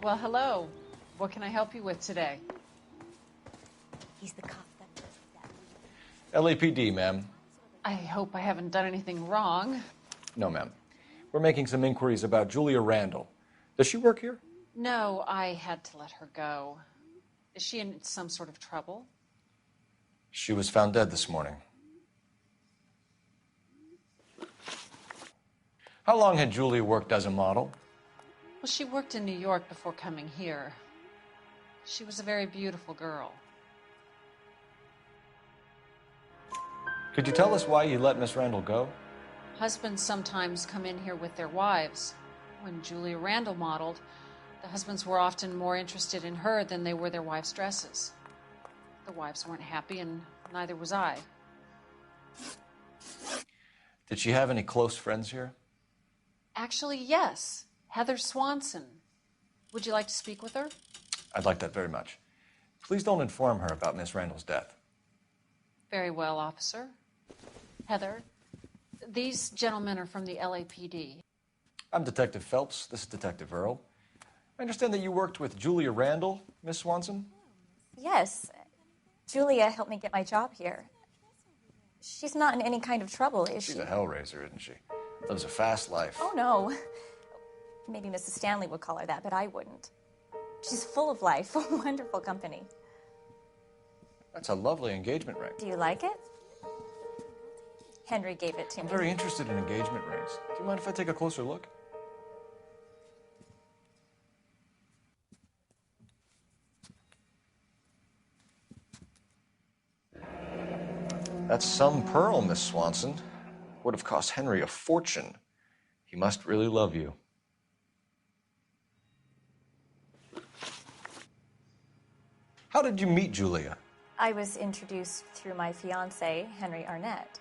Well, hello. What can I help you with today? He's the cop that does that. LAPD, ma'am. I hope I haven't done anything wrong. No, ma'am. We're making some inquiries about Julia Randall. Does she work here? No, I had to let her go. Is she in some sort of trouble? She was found dead this morning. How long had Julia worked as a model? Well, she worked in New York before coming here. She was a very beautiful girl. Could you tell us why you let Miss Randall go? Husbands sometimes come in here with their wives. When Julia Randall modeled, the husbands were often more interested in her than they were their wives' dresses. The wives weren't happy, and neither was I. Did she have any close friends here? Actually, yes. Heather Swanson. Would you like to speak with her? I'd like that very much. Please don't inform her about Miss Randall's death. Very well, officer. Heather, these gentlemen are from the LAPD. I'm Detective Phelps. This is Detective Earl. I understand that you worked with Julia Randall, Miss Swanson? Yes. Julia helped me get my job here. She's not in any kind of trouble, is she? She's a hellraiser, isn't she? Lives a fast life. Oh, no. Maybe Mrs. Stanley would call her that, but I wouldn't. She's full of life, wonderful company. That's a lovely engagement ring. Do you like it? Henry gave it to me. I'm very interested in engagement rings. Do you mind if I take a closer look? That's some pearl, Miss Swanson. Would have cost Henry a fortune. He must really love you. How did you meet Julia? I was introduced through my fiancé, Henry Arnett.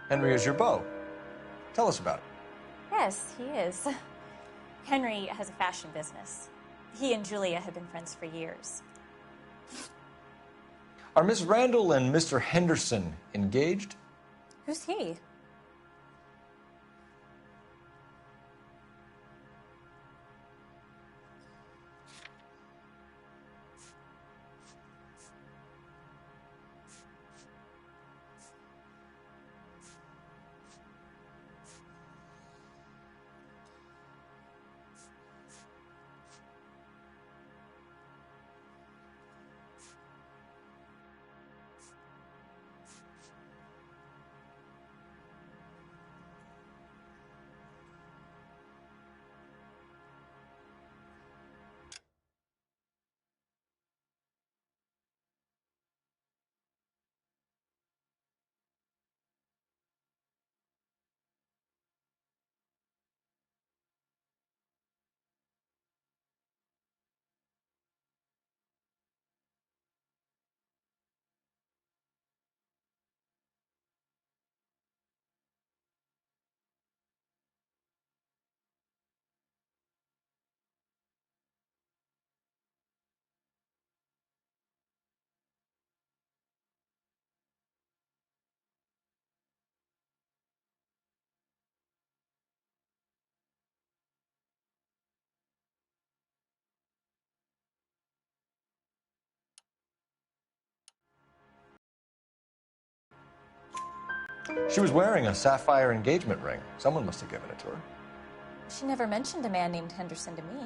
Henry is your beau. Tell us about it. Yes, he is. Henry has a fashion business. He and Julia have been friends for years. Are Miss Randall and Mr. Henderson engaged? Who's he? She was wearing a sapphire engagement ring. Someone must have given it to her. She never mentioned a man named Henderson to me.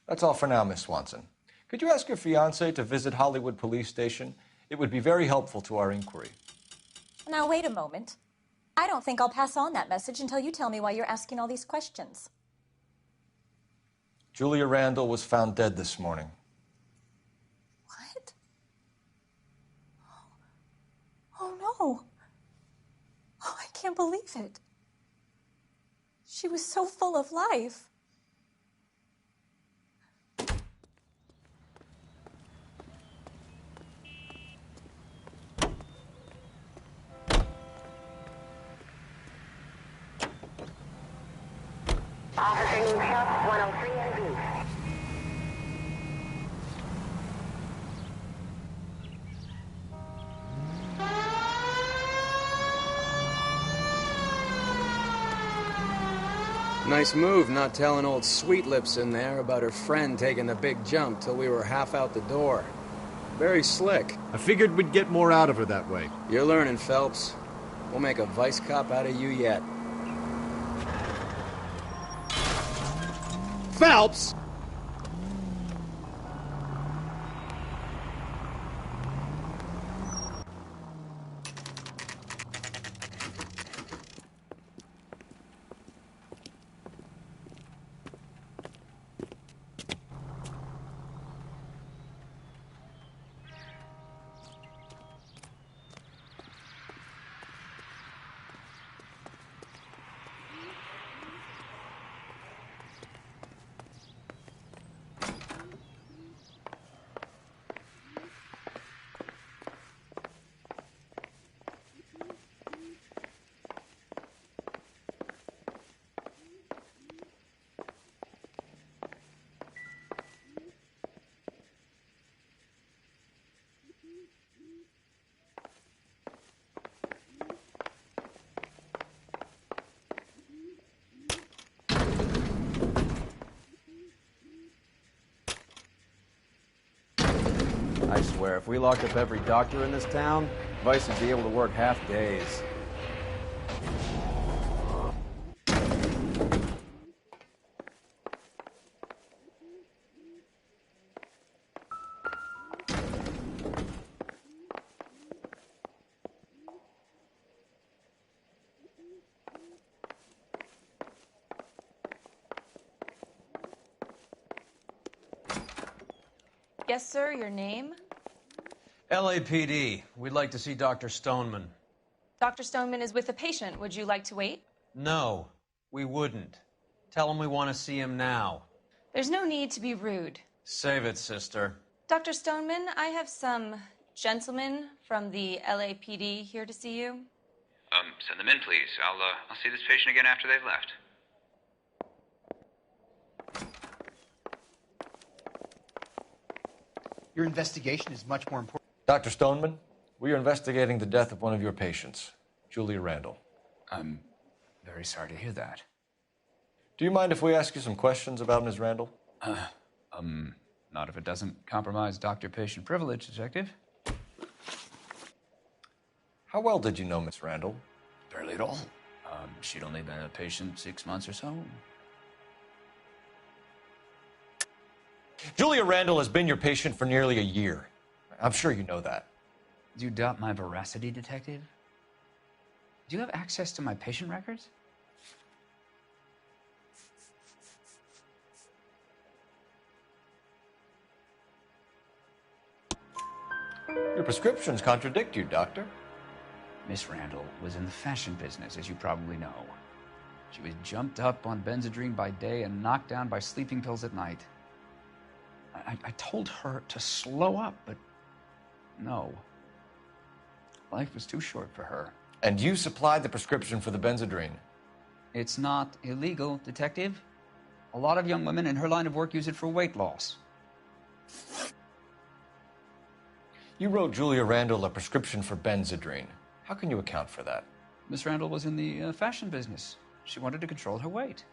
That's all for now, Miss Swanson. Could you ask your fiancé to visit Hollywood Police Station? It would be very helpful to our inquiry. Now, wait a moment. I don't think I'll pass on that message until you tell me why you're asking all these questions. Julia Randall was found dead this morning. What? Oh, no. Oh, I can't believe it. She was so full of life. Officer needs help, 103 and B. Nice move not telling old Sweet Lips in there about her friend taking the big jump till we were half out the door. Very slick. I figured we'd get more out of her that way. You're learning, Phelps. We'll make a vice cop out of you yet. Phelps! I swear, if we locked up every doctor in this town, Vice would be able to work half days. Yes, sir, your name? LAPD. We'd like to see Dr. Stoneman. Dr. Stoneman is with a patient. Would you like to wait? No, we wouldn't. Tell him we want to see him now. There's no need to be rude. Save it, sister. Dr. Stoneman, I have some gentlemen from the LAPD here to see you. Send them in, please. I'll see this patient again after they've left. Your investigation is much more important. Dr. Stoneman, we are investigating the death of one of your patients, Julia Randall. I'm very sorry to hear that. Do you mind if we ask you some questions about Ms. Randall? Not if it doesn't compromise doctor-patient privilege, Detective. How well did you know Ms. Randall? Barely at all. She'd only been a patient 6 months or so. Julia Randall has been your patient for nearly a year. I'm sure you know that. Do you doubt my veracity, Detective? Do you have access to my patient records? Your prescriptions contradict you, Doctor. Miss Randall was in the fashion business, as you probably know. She was jumped up on Benzedrine by day and knocked down by sleeping pills at night. I told her to slow up, but no. Life was too short for her. And you supplied the prescription for the Benzedrine. It's not illegal, Detective. A lot of young women in her line of work use it for weight loss. You wrote Julia Randall a prescription for Benzedrine. How can you account for that? Miss Randall was in the fashion business. She wanted to control her weight.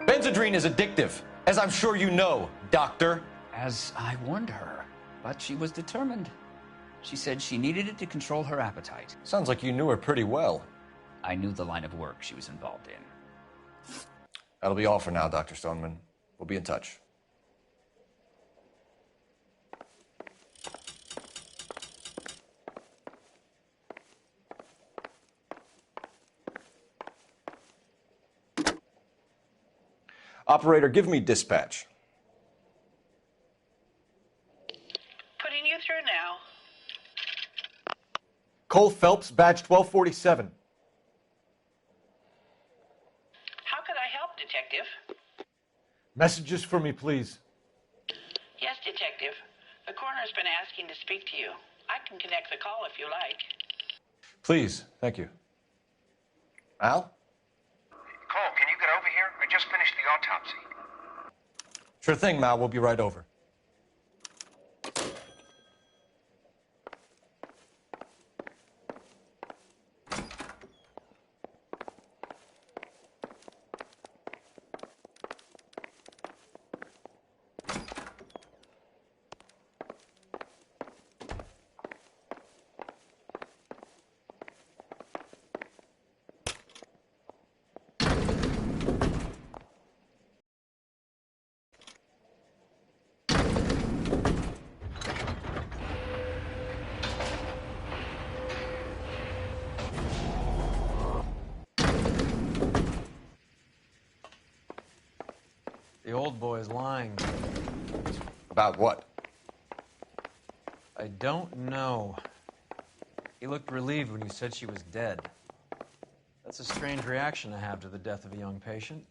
Benzedrine is addictive, as I'm sure you know, Doctor. As I warned her, but she was determined. She said she needed it to control her appetite. Sounds like you knew her pretty well. I knew the line of work she was involved in. That'll be all for now, Dr. Stoneman. We'll be in touch. Operator, give me dispatch. Putting you through now. Cole Phelps, badge 1247. How could I help, Detective? Messages for me, please. Yes, Detective. The coroner's been asking to speak to you. I can connect the call if you like. Please, thank you. Al? Cole, can you get over here? I just finished the autopsy. Sure thing, Mal. We'll be right over. The old boy's lying. About what? I don't know. He looked relieved when you said she was dead. That's a strange reaction to have to the death of a young patient.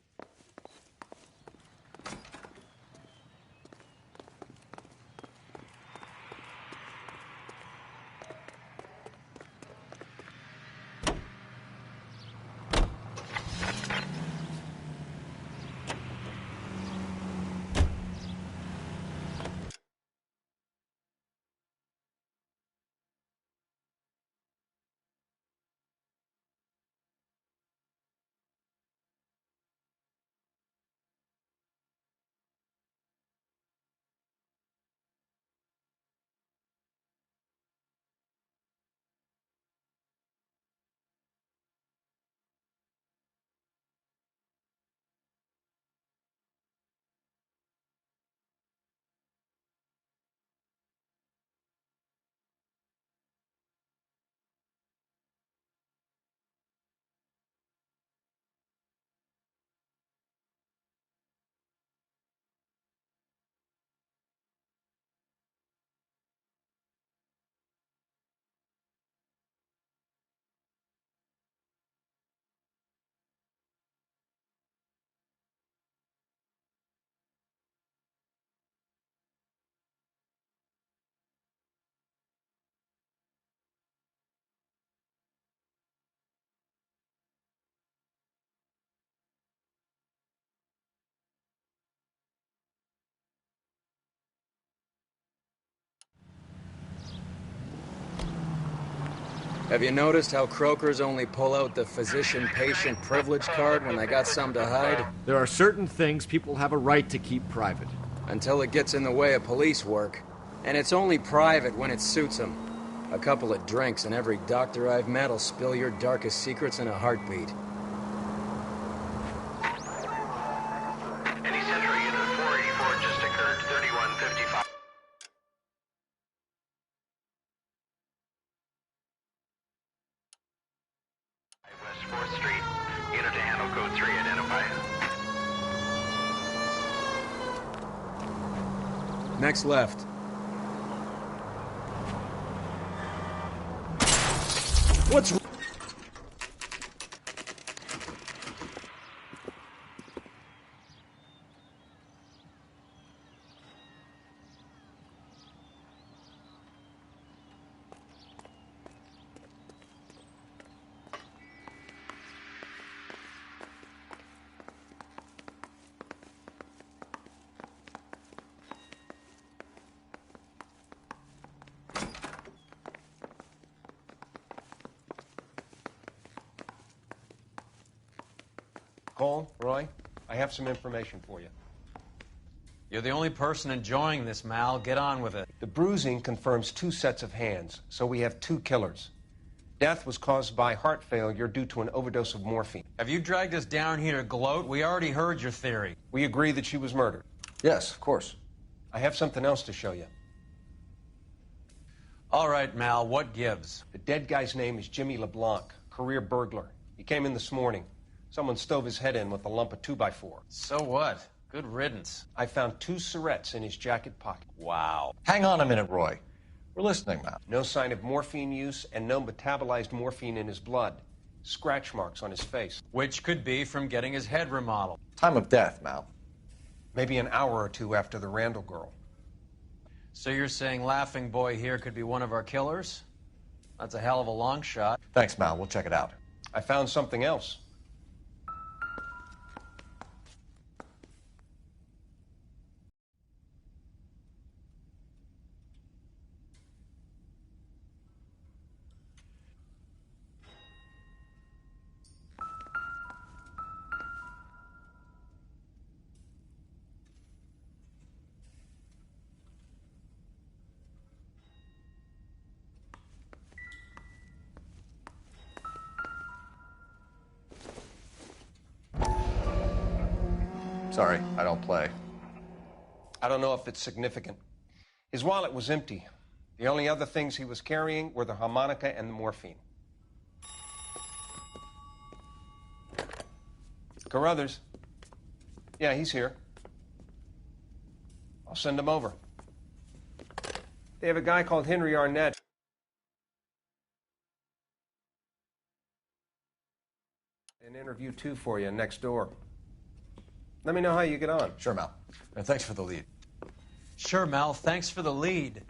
Have you noticed how croakers only pull out the physician-patient privilege card when they got something to hide? There are certain things people have a right to keep private. Until it gets in the way of police work. And it's only private when it suits them. A couple of drinks and every doctor I've met will spill your darkest secrets in a heartbeat. Any Central Unit 484 just occurred, 3155. West 4th Street. Unit to handle code 3, identify. Next left. What's... Cole, Roy, I have some information for you. You're the only person enjoying this, Mal. Get on with it. The bruising confirms 2 sets of hands, so we have 2 killers. Death was caused by heart failure due to an overdose of morphine. Have you dragged us down here to gloat? We already heard your theory. We agree that she was murdered. Yes, of course. I have something else to show you. All right, Mal, what gives? The dead guy's name is Jimmy LeBlanc, career burglar. He came in this morning. Someone stove his head in with a lump of 2x4. So what? Good riddance. I found 2 cigarettes in his jacket pocket. Wow. Hang on a minute, Roy. We're listening now. No sign of morphine use and no metabolized morphine in his blood. Scratch marks on his face. Which could be from getting his head remodeled. Time of death, Mal. maybe an hour or two after the Randall girl. So you're saying Laughing Boy here could be one of our killers? That's a hell of a long shot. Thanks, Mal. We'll check it out. I found something else. Sorry, I don't play. I don't know if it's significant. His wallet was empty. The only other things he was carrying were the harmonica and the morphine. Carruthers. Yeah, he's here. I'll send him over. They have a guy called Henry Arnett. An interview, too, for you next door. Let me know how you get on. Sure, Mal. And thanks for the lead. Sure, Mel. Thanks for the lead.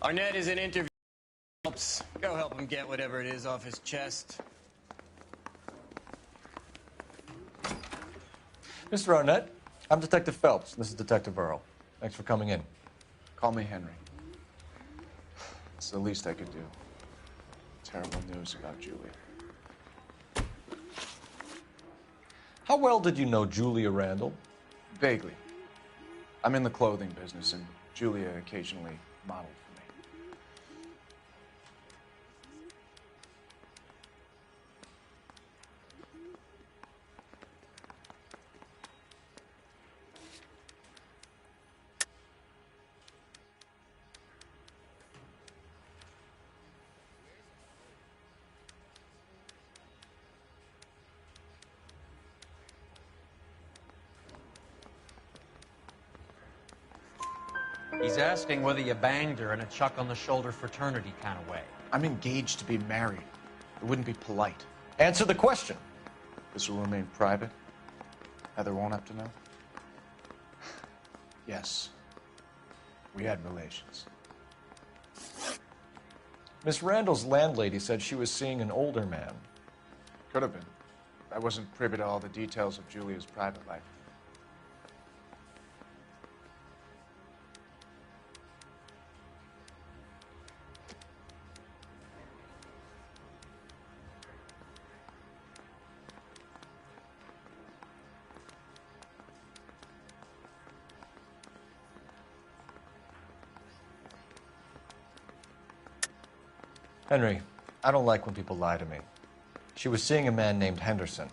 Arnett is in interview. Go help him get whatever it is off his chest. Mr. Arnett, I'm Detective Phelps. This is Detective Earl. Thanks for coming in. Call me Henry. It's the least I could do. Terrible news about Julia. How well did you know Julia Randall? Vaguely. I'm in the clothing business, and Julia occasionally modeled for me. He's asking whether you banged her in a chuck-on-the-shoulder fraternity kind of way. I'm engaged to be married. It wouldn't be polite. Answer the question. This will remain private. Heather won't have to know. Yes. We had relations. Miss Randall's landlady said she was seeing an older man. Could have been. I wasn't privy to all the details of Julia's private life. Henry, I don't like when people lie to me. She was seeing a man named Henderson.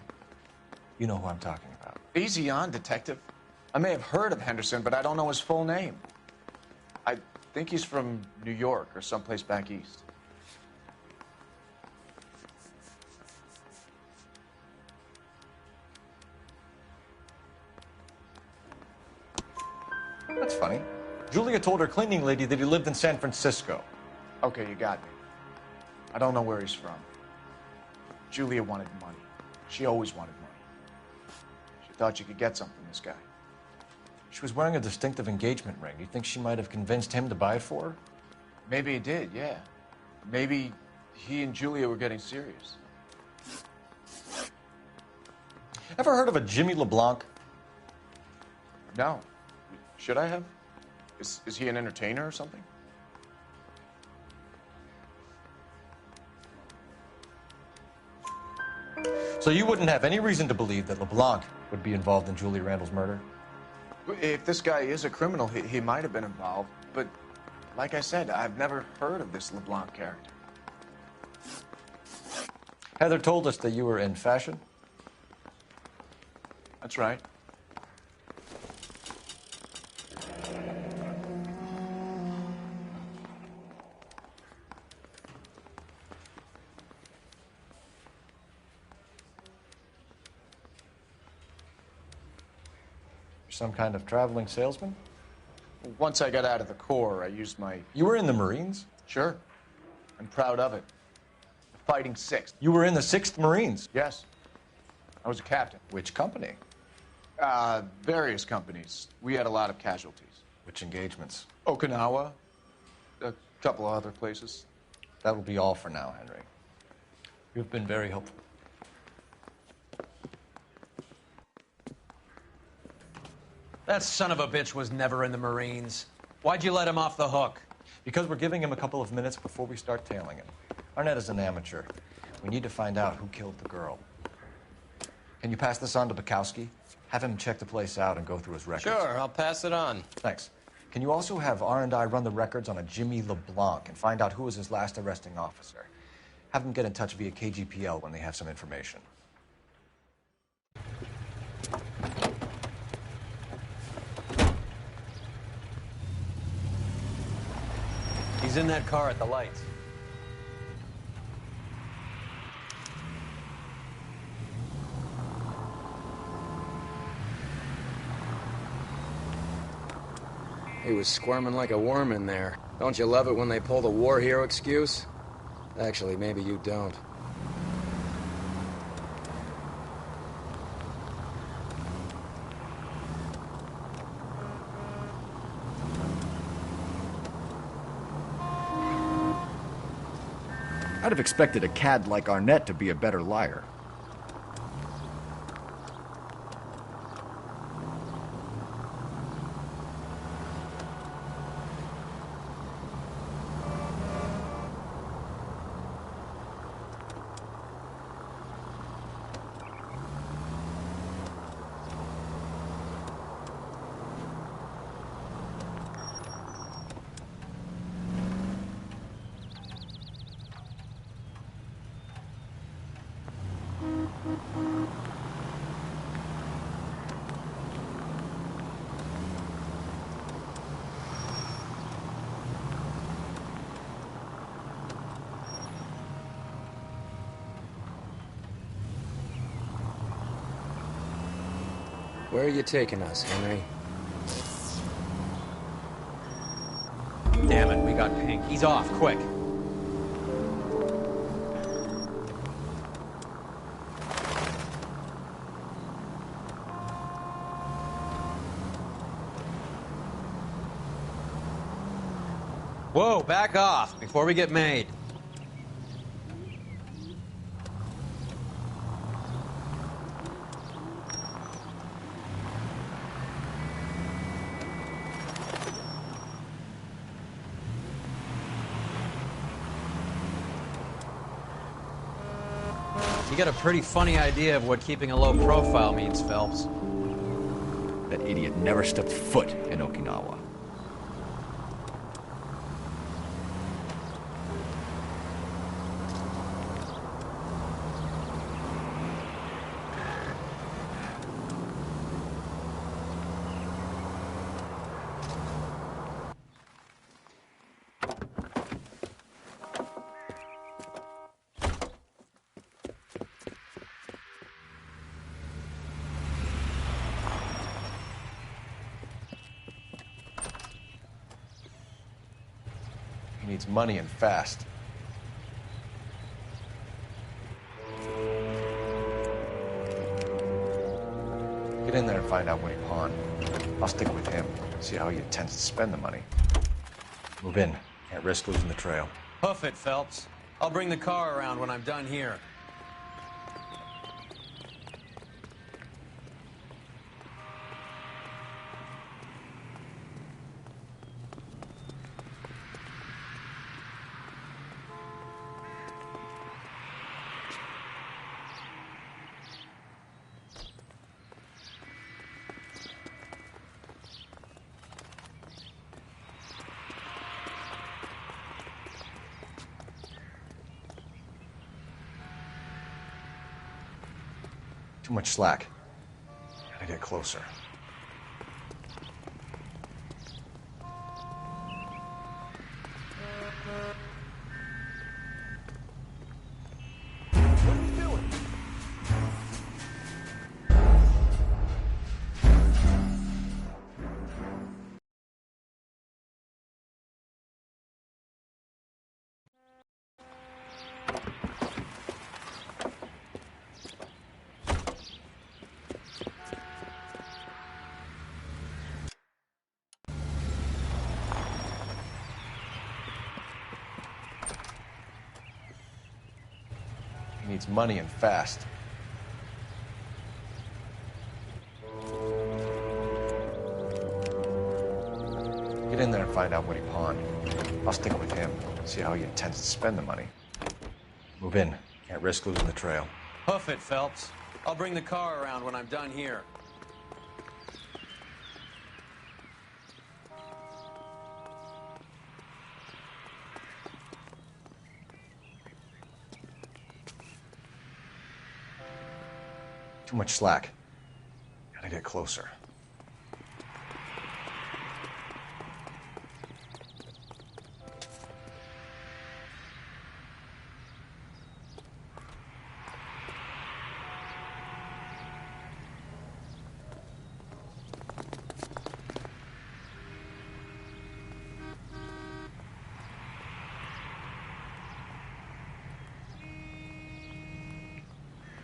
You know who I'm talking about. Easy on, Detective. I may have heard of Henderson, but I don't know his full name. I think he's from New York or someplace back east. That's funny. Julia told her cleaning lady that he lived in San Francisco. Okay, you got me. I don't know where he's from. Julia wanted money. She always wanted money. She thought she could get something from this guy. She was wearing a distinctive engagement ring. Do you think she might have convinced him to buy it for her? Maybe he did, yeah. Maybe he and Julia were getting serious. Ever heard of a Jimmy LeBlanc? No. Should I have? Is he an entertainer or something? So you wouldn't have any reason to believe that LeBlanc would be involved in Julie Randall's murder? If this guy is a criminal, he might have been involved. But like I said, I've never heard of this LeBlanc character. Heather told us that you were in fashion. That's right. You're some kind of traveling salesman? Once I got out of the Corps, I used my... You were in the Marines? Sure. I'm proud of it. The Fighting Sixth. You were in the 6th Marines? Yes. I was a captain. Which company? Various companies. We had a lot of casualties. Which engagements? Okinawa. A couple of other places. That will be all for now, Henry. You've been very helpful. That son of a bitch was never in the Marines. Why'd you let him off the hook? Because we're giving him a couple of minutes before we start tailing him. Arnett is an amateur. We need to find out who killed the girl. Can you pass this on to Bukowski? Have him check the place out and go through his records. Sure, I'll pass it on. Thanks. Can you also have R&I run the records on a Jimmy LeBlanc and find out who was his last arresting officer? Have them get in touch via KGPL when they have some information. He's in that car at the lights. He was squirming like a worm in there. Don't you love it when they pull the war hero excuse? Actually, maybe you don't. I'd have expected a cad like Arnett to be a better liar. Where are you taking us, Henry? Damn it, we got Pink. He's off, quick. Whoa, back off before we get made. You got a pretty funny idea of what keeping a low profile means, Phelps. That idiot never stepped foot in Okinawa. He needs money and fast. Get in there and find out what he pawned. I'll stick with him, see how he intends to spend the money. Move in. Can't risk losing the trail. Hoof it, Phelps. I'll bring the car around when I'm done here. Too much slack. Gotta get closer. He needs money and fast. Get in there and find out what he pawned. I'll stick with him, see how he intends to spend the money. Move in. Can't risk losing the trail. Hoof it, Phelps. I'll bring the car around when I'm done here. Too much slack. Gotta get closer.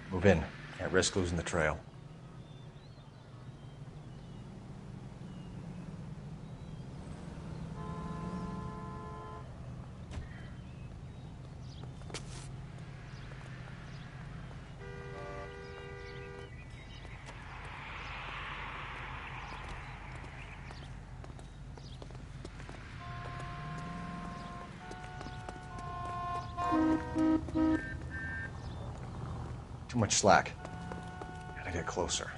Move in. Can't risk losing the trail. Too much slack. Gotta get closer.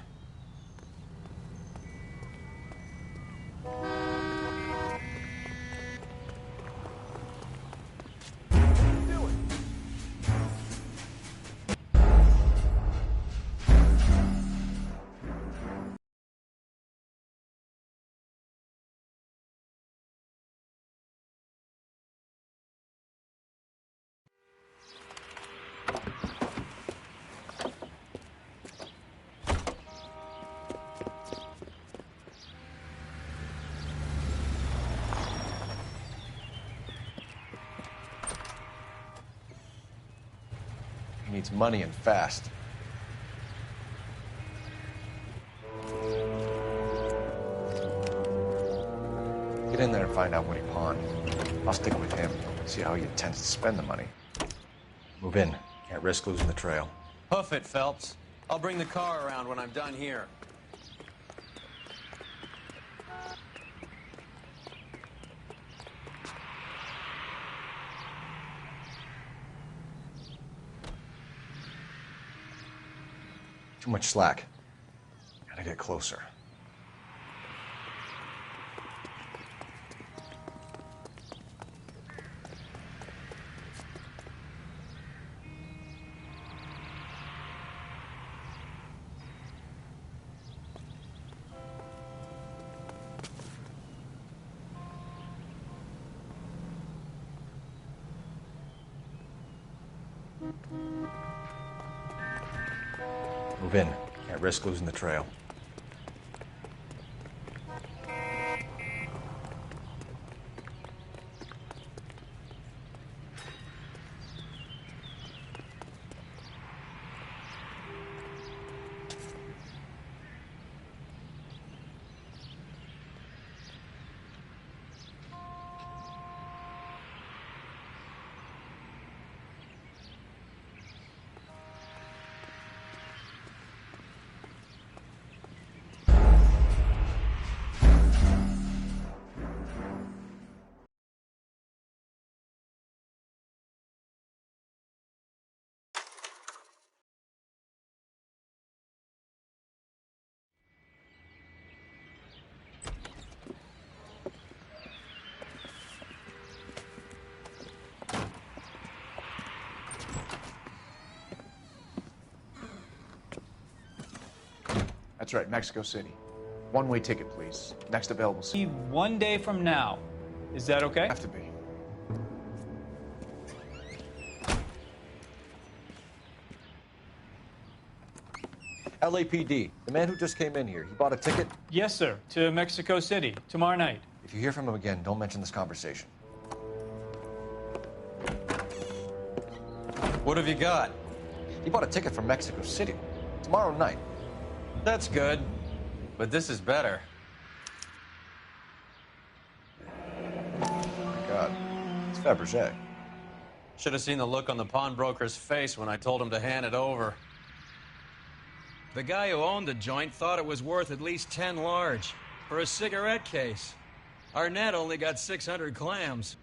He needs money and fast. Get in there and find out what he pawned. I'll stick with him, see how he intends to spend the money. Move in. Can't risk losing the trail. Hoof it, Phelps. I'll bring the car around when I'm done here. Too much slack. Gotta get closer. Move in. Can't risk losing the trail. That's right, Mexico City. One-way ticket, please. Next available seat. 1 day from now. Is that okay? Have to be. LAPD, the man who just came in here, he bought a ticket? Yes, sir. To Mexico City. Tomorrow night. If you hear from him again, don't mention this conversation. What have you got? He bought a ticket from Mexico City. Tomorrow night. That's good. But this is better. Oh my God. It's Fabergé. Should have seen the look on the pawnbroker's face when I told him to hand it over. The guy who owned the joint thought it was worth at least 10 large for a cigarette case. Arnett only got 600 clams.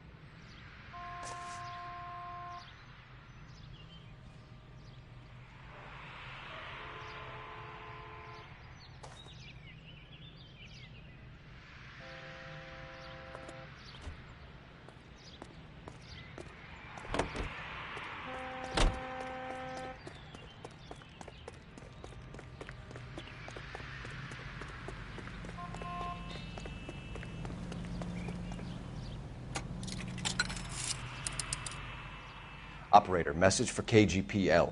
Operator, message for KGPL.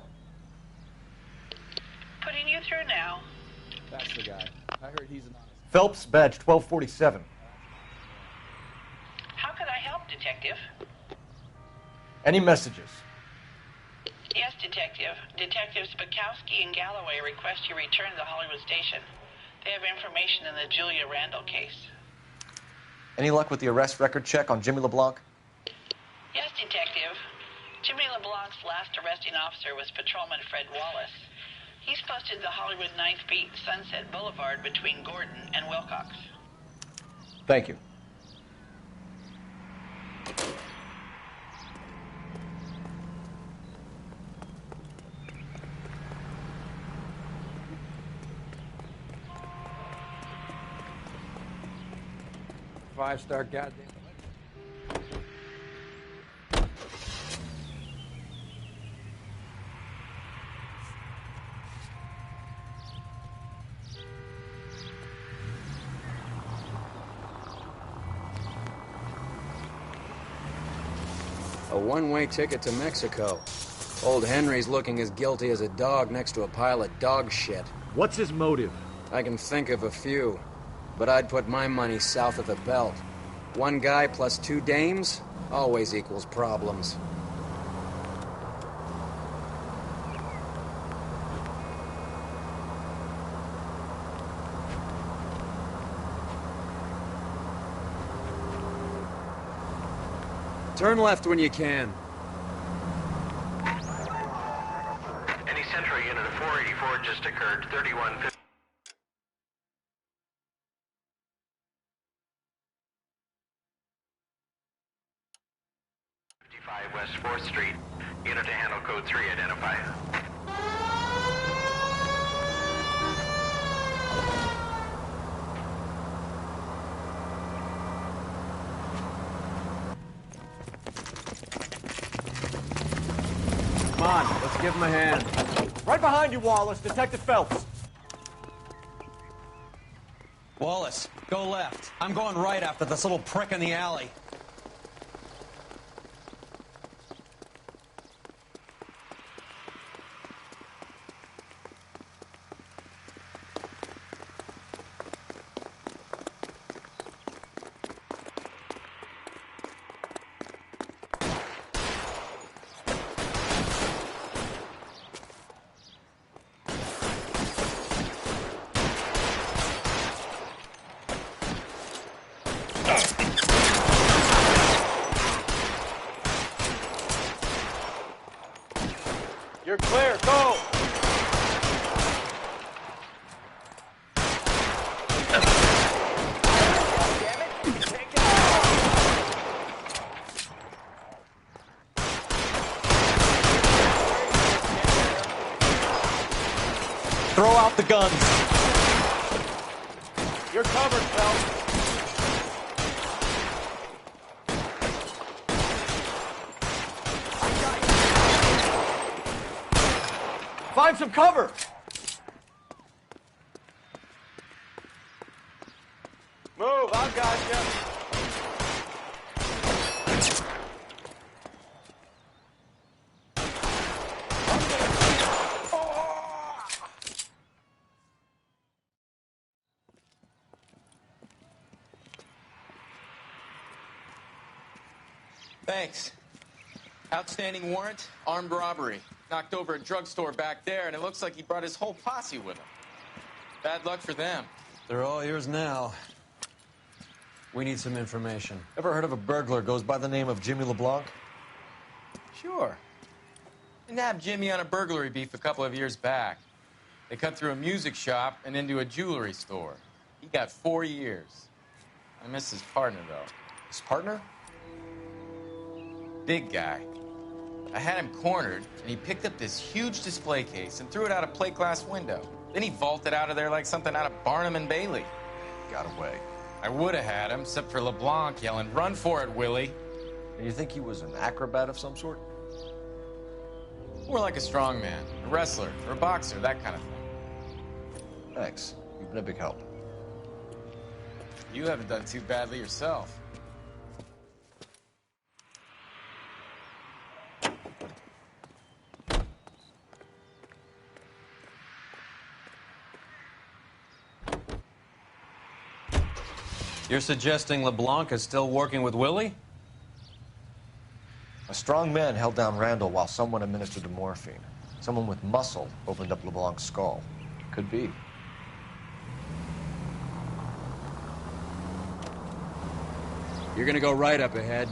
Putting you through now. That's the guy. I heard he's an honest. Phelps, badge 1247. How could I help, Detective? Any messages? Yes, Detective. Detectives Bukowski and Galloway request you return to the Hollywood station. They have information in the Julia Randall case. Any luck with the arrest record check on Jimmy LeBlanc? Yes, Detective. Jimmy LeBlanc's last arresting officer was Patrolman Fred Wallace. He's posted the Hollywood 9th Beat, Sunset Boulevard between Gordon and Wilcox. Thank you. Five-star goddamn. A one-way ticket to Mexico. Old Henry's looking as guilty as a dog next to a pile of dog shit. What's his motive? I can think of a few, but I'd put my money south of the belt. One guy plus two dames always equals problems. Turn left when you can. Any Central unit of 484 just occurred, 3150. West 4th Street, unit to handle code 3, identify. Come on, let's give him a hand. Right behind you, Wallace. Detective Phelps. Wallace, go left. I'm going right after this little prick in the alley. You're clear. Go! Throw out the guns. You're covered, Phelps. Find some cover! I got you. Thanks. Outstanding warrant, armed robbery. Knocked over a drugstore back there, and it looks like he brought his whole posse with him. Bad luck for them. They're all yours now. We need some information. Ever heard of a burglar goes by the name of Jimmy LeBlanc? Sure. I nabbed Jimmy on a burglary beef a couple of years back. They cut through a music shop and into a jewelry store. He got 4 years. I miss his partner, though. His partner? Big guy. I had him cornered, and he picked up this huge display case and threw it out a plate glass window. Then he vaulted out of there like something out of Barnum and Bailey. Got away. I would have had him, except for LeBlanc yelling, "Run for it, Willie!" And you think he was an acrobat of some sort? More like a strongman, a wrestler, or a boxer, that kind of thing. Thanks. You've been a big help. You haven't done too badly yourself. You're suggesting LeBlanc is still working with Willie? A strong man held down Randall while someone administered the morphine. Someone with muscle opened up LeBlanc's skull. Could be. You're gonna go right up ahead.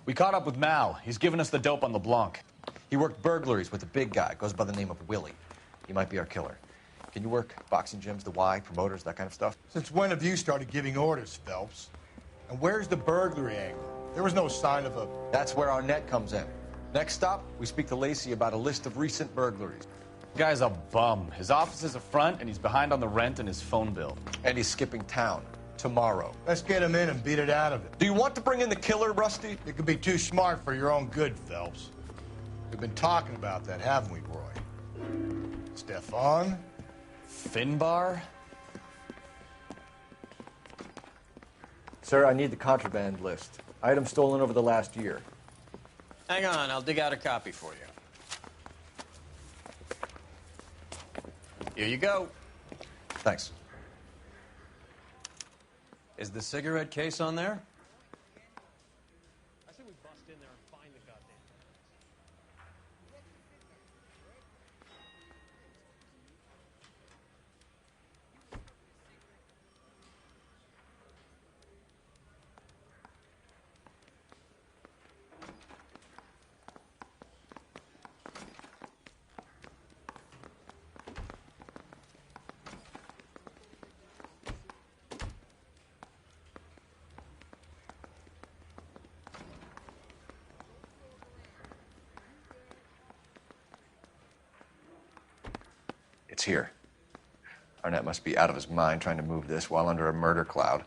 We caught up with Mal. He's given us the dope on LeBlanc. He worked burglaries with a big guy. Goes by the name of Willie. He might be our killer. Can you work boxing gyms, the Y, promoters, that kind of stuff? Since when have you started giving orders, Phelps? And where's the burglary angle? There was no sign of a... That's where our net comes in. Next stop, we speak to Lacey about a list of recent burglaries. The guy's a bum. His office is a front, and he's behind on the rent and his phone bill. And he's skipping town tomorrow. Let's get him in and beat it out of it. Do you want to bring in the killer, Rusty? You could be too smart for your own good, Phelps. We've been talking about that, haven't we, Roy? Stefan? Finbar? Sir, I need the contraband list. Items stolen over the last year. Hang on, I'll dig out a copy for you. Here you go. Thanks. Is the cigarette case on there? I say we bust in there and find the goddamn It's here. Arnett must be out of his mind trying to move this while under a murder cloud.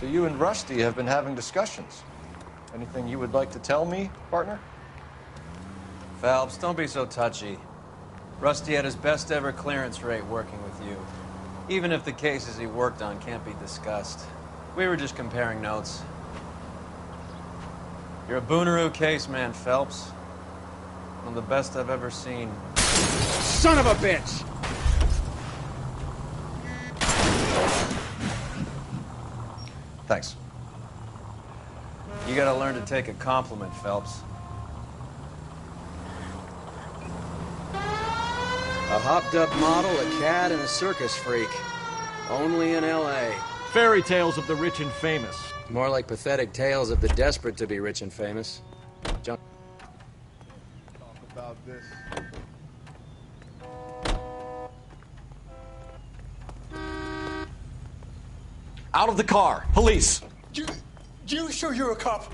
So you and Rusty have been having discussions. Anything you would like to tell me, partner? Phelps, don't be so touchy. Rusty had his best ever clearance rate working with you. Even if the cases he worked on can't be discussed. We were just comparing notes. You're a Booneroo case man, Phelps. One of the best I've ever seen. Son of a bitch! Thanks. You gotta learn to take a compliment, Phelps. A hopped-up model, a cad, and a circus freak. Only in L.A. Fairy tales of the rich and famous. More like pathetic tales of the desperate to be rich and famous. Talk about this. Out of the car! Police! You sure you're a cop?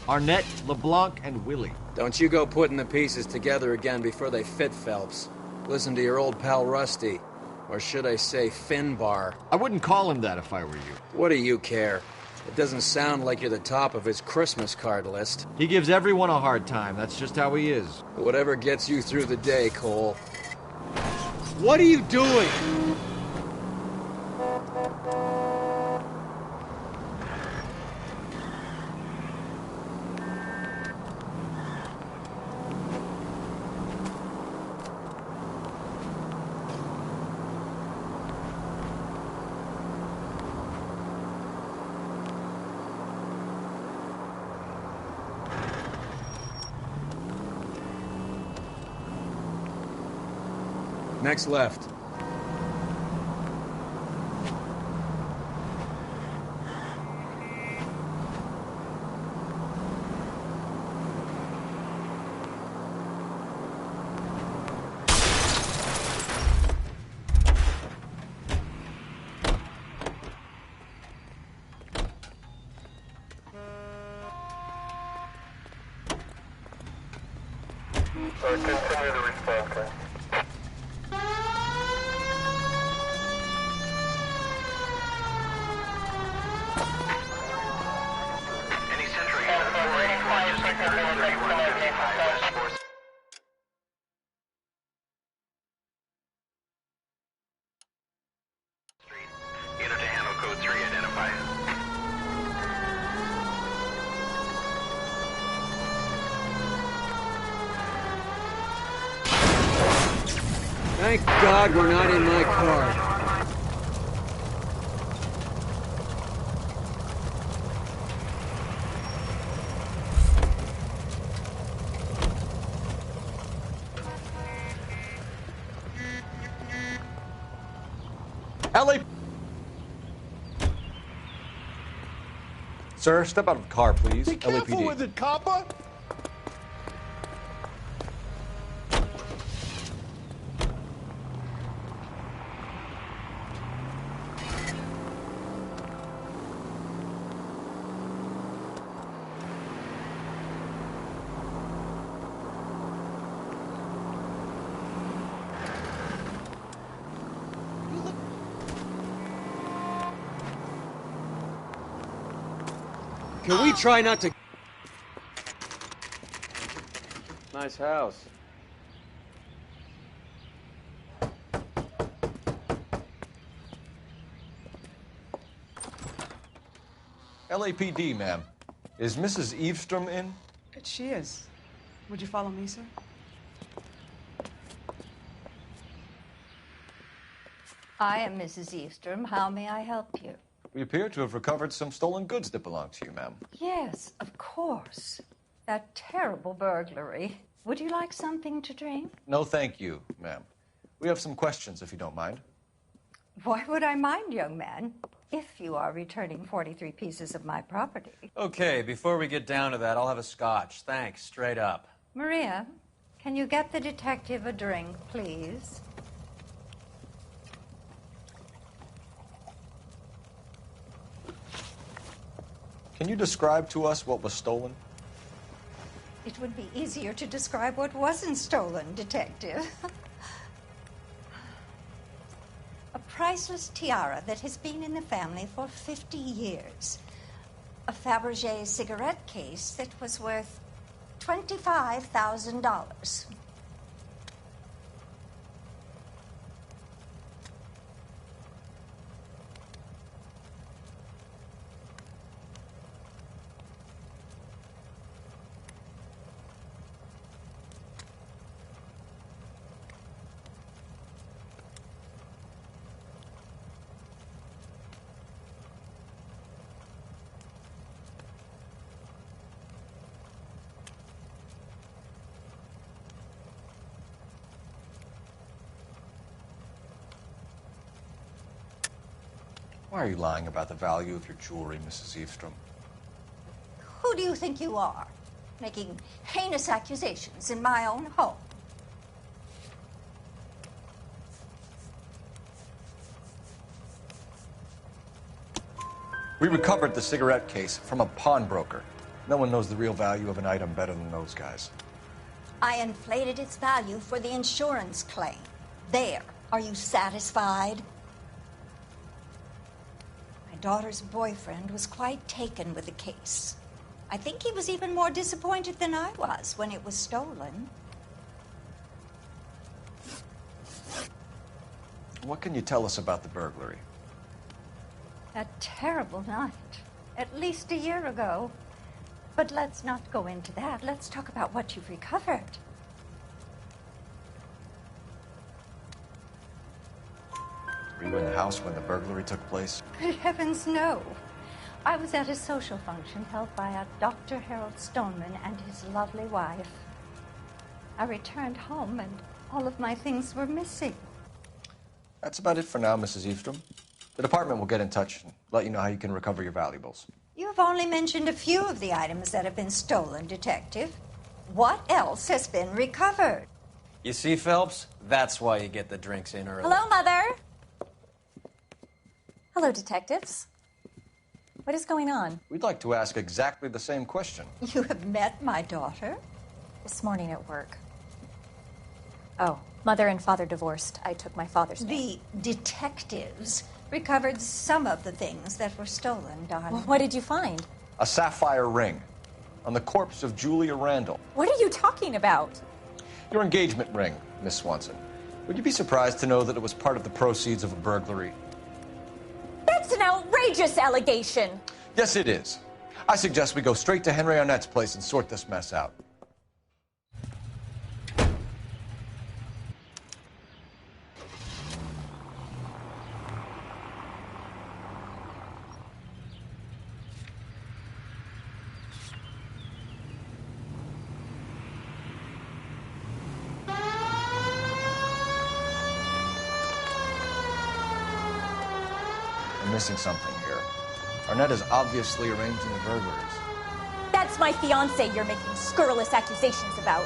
Arnett, LeBlanc, and Willie. Don't you go putting the pieces together again before they fit, Phelps. Listen to your old pal Rusty. Or should I say Finbar. I wouldn't call him that if I were you. What do you care? It doesn't sound like you're the top of his Christmas card list. He gives everyone a hard time. That's just how he is. Whatever gets you through the day, Cole. What are you doing? Next left. Continue the response, sir. Any Central Unit 484 just reported a 3155 West 4th Street. Unit to handle code 3, identify. Thank God we're not in my car. LA... Sir, step out of the car, please. Be careful LAPD. with it, copper! Can we try not to... Nice house. LAPD, ma'am. Is Mrs. Eavestrom in? She is. Would you follow me, sir? I am Mrs. Eastrom. How may I help you? We appear to have recovered some stolen goods that belong to you, ma'am. Yes, of course. That terrible burglary. Would you like something to drink? No, thank you, ma'am. We have some questions, if you don't mind. Why would I mind, young man, if you are returning 43 pieces of my property? Okay, before we get down to that, I'll have a scotch. Thanks, straight up. Maria, can you get the detective a drink, please? Can you describe to us what was stolen? It would be easier to describe what wasn't stolen, Detective. A priceless tiara that has been in the family for 50 years. A Fabergé cigarette case that was worth $25,000. Why are you lying about the value of your jewelry, Mrs. Eavestrom? Who do you think you are, making heinous accusations in my own home? We recovered the cigarette case from a pawnbroker. No one knows the real value of an item better than those guys. I inflated its value for the insurance claim. There. Are you satisfied? My daughter's boyfriend was quite taken with the case. I think he was even more disappointed than I was when it was stolen. What can you tell us about the burglary? That terrible night, at least a year ago. But let's not go into that. Let's talk about what you've recovered. Were you in the house when the burglary took place? Good heavens, no. I was at a social function held by a Dr. Harold Stoneman and his lovely wife. I returned home and all of my things were missing. That's about it for now, Mrs. Eavestrom. The department will get in touch and let you know how you can recover your valuables. You've only mentioned a few of the items that have been stolen, Detective. What else has been recovered? You see, Phelps? That's why you get the drinks in early. Hello, Mother. Hello, detectives. What is going on? We'd like to ask exactly the same question. You have met my daughter? This morning at work. Oh, Mother and Father divorced. I took my father's name. The detectives recovered some of the things that were stolen, darling. Well, what did you find? A sapphire ring on the corpse of Julia Randall. What are you talking about? Your engagement ring, Miss Swanson. Would you be surprised to know that it was part of the proceeds of a burglary? That's an outrageous allegation. Yes, it is. I suggest we go straight to Henry Arnett's place and sort this mess out. We're missing something here. Arnett is obviously arranging the burglaries. That's my fiancé you're making scurrilous accusations about.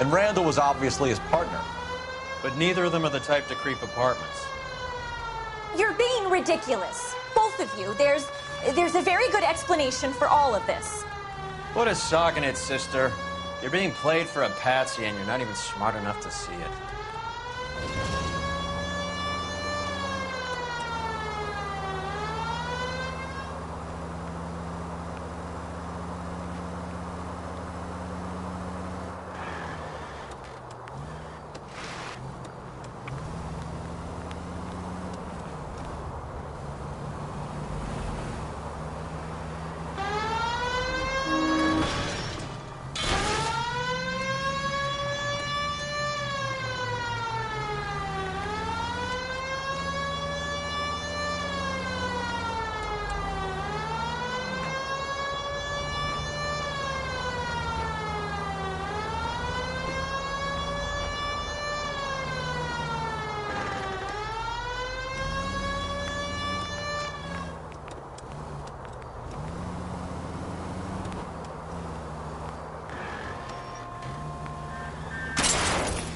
And Randall was obviously his partner. But neither of them are the type to creep apartments. You're being ridiculous. Both of you. There's a very good explanation for all of this. Put a sock in it, sister. You're being played for a patsy and you're not even smart enough to see it.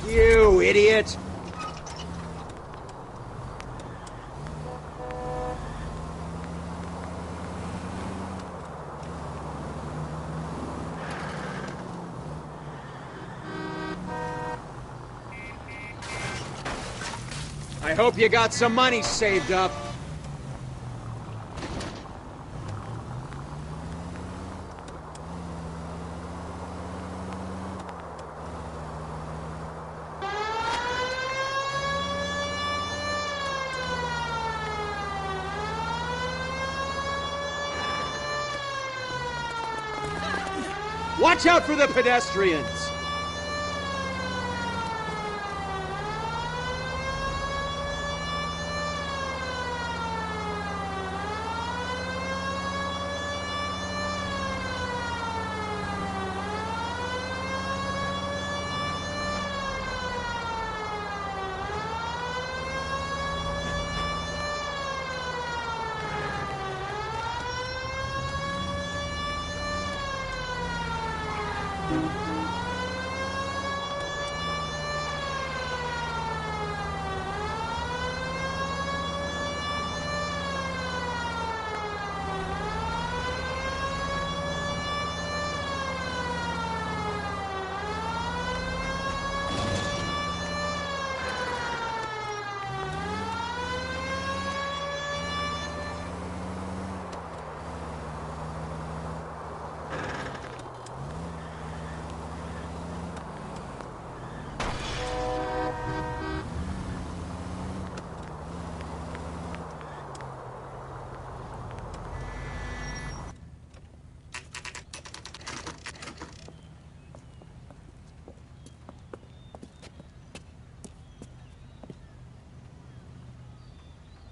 You idiot! I hope you got some money saved up. Watch out for the pedestrians!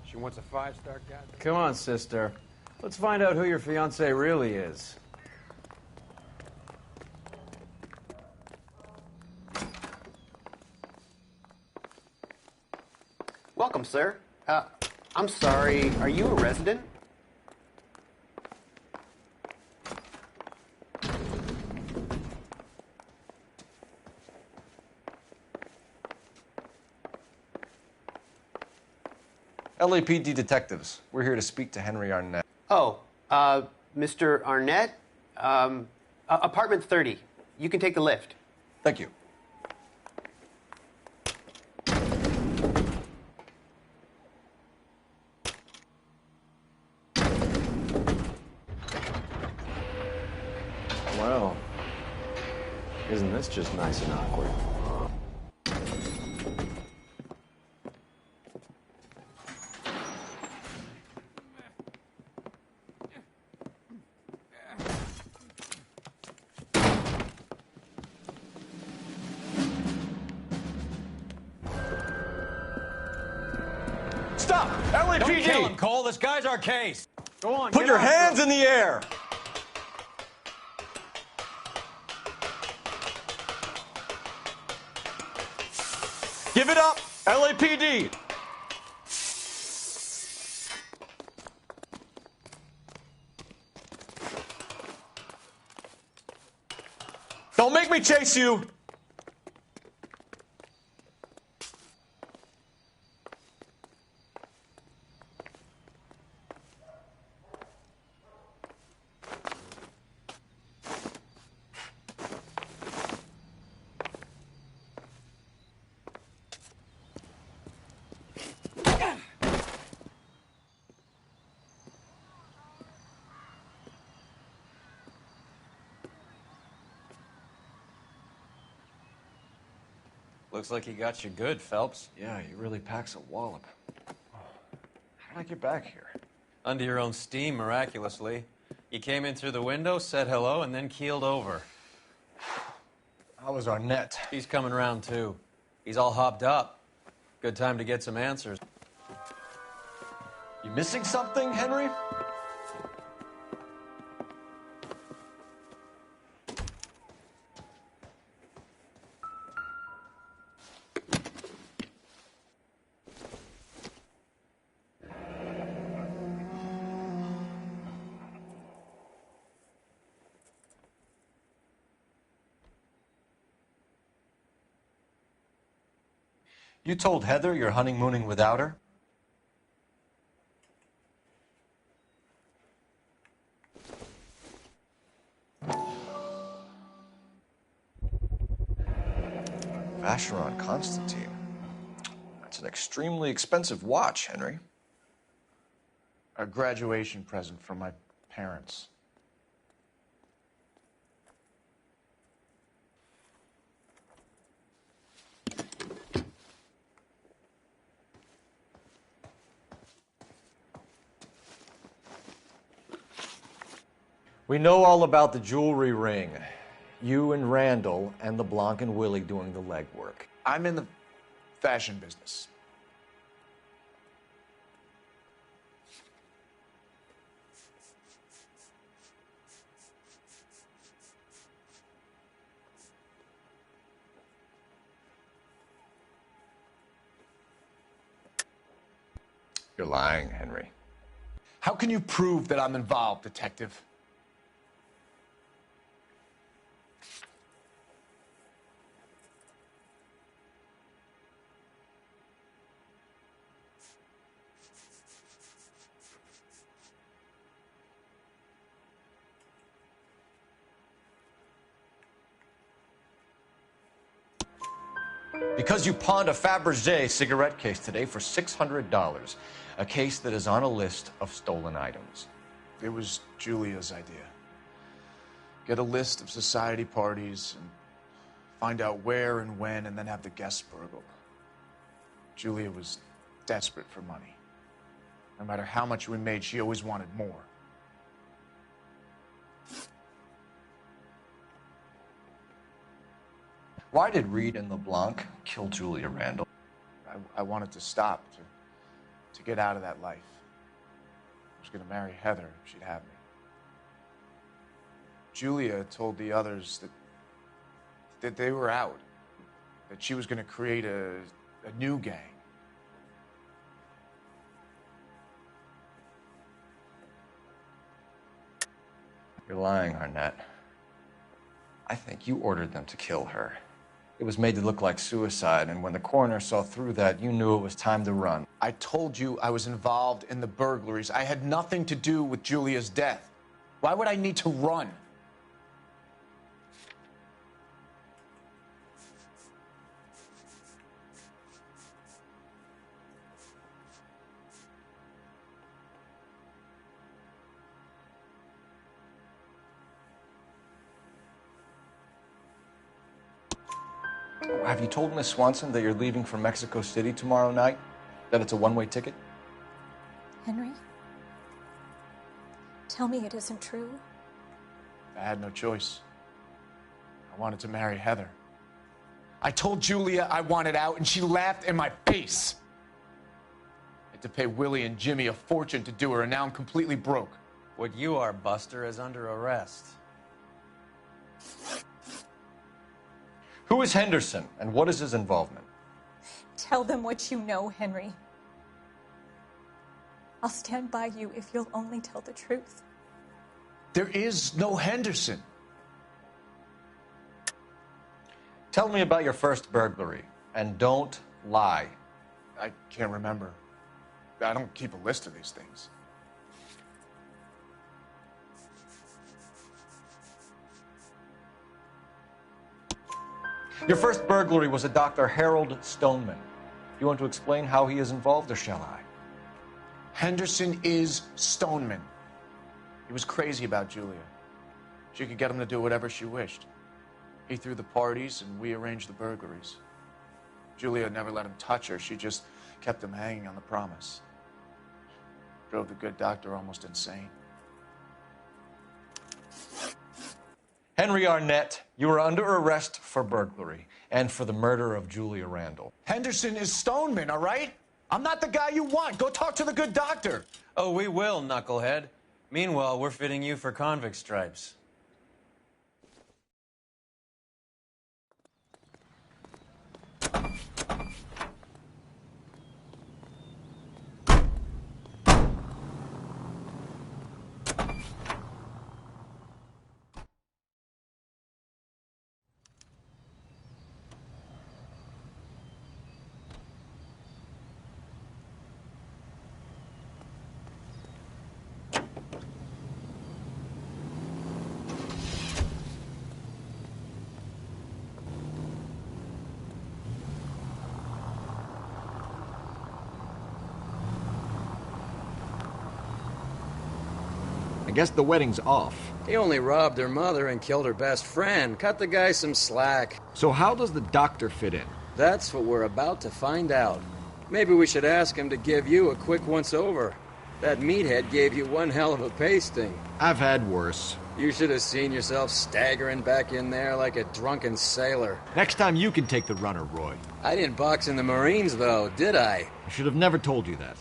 She wants a 5-star guy. Come on, sister. Let's find out who your fiance really is. Welcome, sir. I'm sorry, are you a resident? LAPD detectives. We're here to speak to Henry Arnett. Oh, Mr. Arnett? Apartment 30. You can take the lift. Thank you. Well, isn't this just nice and awkward? Stop! LAPD! Don't kill him, Cole. This guy's our case. Go on, Put your hands in the air! Give it up, LAPD! Don't make me chase you! Looks like he got you good, Phelps. Yeah, he really packs a wallop. How did I get back here? Under your own steam, miraculously. You came in through the window, said hello, and then keeled over. How was Arnett? He's coming around, too. He's all hopped up. Good time to get some answers. You missing something, Henry? You told Heather you're honeymooning without her? Vacheron Constantine. That's an an extremely expensive watch, Henry. A graduation present from my parents. We know all about the jewelry ring. You and Randall and LeBlanc and Willie doing the legwork. I'm in the fashion business. You're lying, Henry. How can you prove that I'm involved, Detective? Because you pawned a Fabergé cigarette case today for $600. A case that is on a list of stolen items. It was Julia's idea. Get a list of society parties and find out where and when and then have the guests burgled. Julia was desperate for money. No matter how much we made, she always wanted more. Why did Reed and LeBlanc kill Julia Randall? I wanted to stop, to get out of that life. I was going to marry Heather if she'd have me. Julia told the others that they were out, that she was going to create a new gang. You're lying, Arnett. I think you ordered them to kill her. It was made to look like suicide, and when the coroner saw through that, you knew it was time to run. I told you I was involved in the burglaries. I had nothing to do with Julia's death. Why would I need to run? Have you told Miss Swanson that you're leaving for Mexico City tomorrow night? That it's a one-way ticket? Henry? Tell me it isn't true. I had no choice. I wanted to marry Heather. I told Julia I wanted out, and she laughed in my face. I had to pay Willie and Jimmy a fortune to do her, and now I'm completely broke. What you are, Buster, is under arrest. Who is Henderson, and what is his involvement? Tell them what you know, Henry. I'll stand by you if you'll only tell the truth. There is no Henderson. Tell me about your first burglary, and don't lie. I can't remember. I don't keep a list of these things. Your first burglary was a Dr. Harold Stoneman. You want to explain how he is involved, or shall I? Henderson is Stoneman. He was crazy about Julia. She could get him to do whatever she wished. He threw the parties, and we arranged the burglaries. Julia never let him touch her. She just kept him hanging on the promise. Drove the good doctor almost insane. Henry Arnett, you are under arrest for burglary and for the murder of Julia Randall. Henderson is Stoneman, all right? I'm not the guy you want. Go talk to the good doctor. Oh, we will, knucklehead. Meanwhile, we're fitting you for convict stripes. guess the wedding's off. He only robbed her mother and killed her best friend. Cut the guy some slack. So how does the doctor fit in? That's what we're about to find out. Maybe we should ask him to give you a quick once-over. That meathead gave you one hell of a pasting. I've had worse. You should have seen yourself staggering back in there like a drunken sailor. Next time you can take the runner, Roy. I didn't box in the Marines, though, did I? I should have never told you that.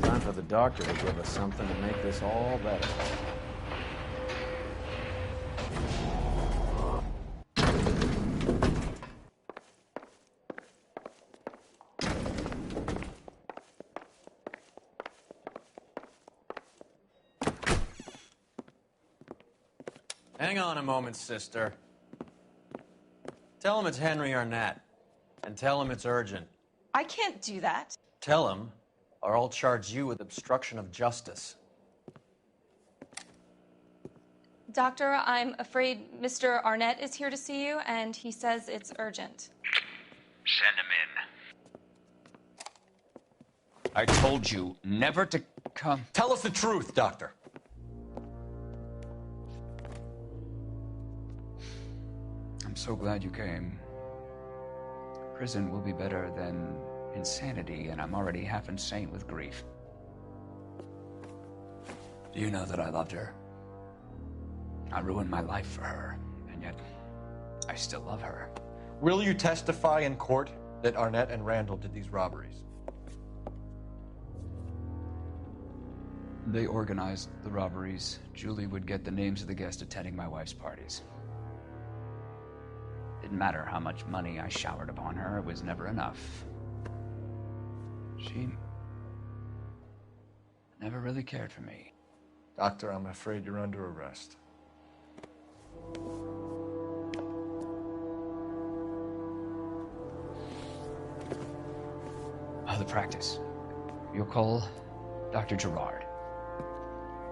Time for the doctor to give us something to make this all better. Hang on a moment, sister. Tell him it's Henry Arnett. And tell him it's urgent. I can't do that. Tell him, or I'll charge you with obstruction of justice. Doctor, I'm afraid Mr. Arnett is here to see you, and he says it's urgent. Send him in. I told you never to come. Tell us the truth, Doctor. I'm so glad you came. Prison will be better than insanity, and I'm already half insane with grief. Do you know that I loved her? I ruined my life for her, and yet I still love her. Will you testify in court that Arnett and Randall did these robberies? They organized the robberies. Julie would get the names of the guests attending my wife's parties. Didn't matter how much money I showered upon her, it was never enough. She never really cared for me. Doctor, I'm afraid you're under arrest. The practice. You'll call Dr. Gerard.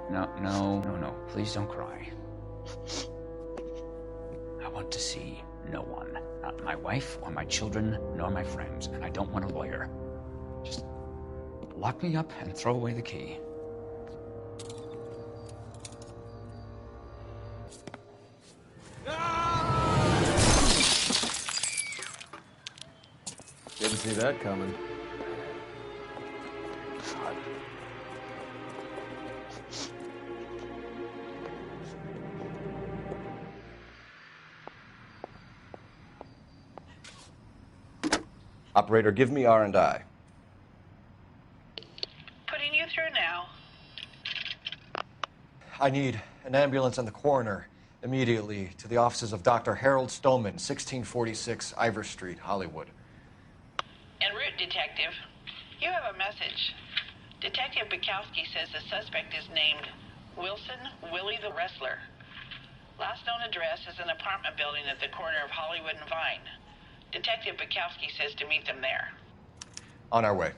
No. Please don't cry. I want to see no one. Not my wife or my children, nor my friends. And I don't want a lawyer. Just lock me up and throw away the key. Didn't see that coming. Operator, give me R&I. Putting you through now. I need an ambulance and the coroner immediately to the offices of Dr. Harold Stoneman, 1646 Ivor Street, Hollywood. En route, Detective. You have a message. Detective Bukowski says the suspect is named Wilson Willie the Wrestler. Last known address is an apartment building at the corner of Hollywood and Vine. Detective Bukowski says to meet them there. On our way.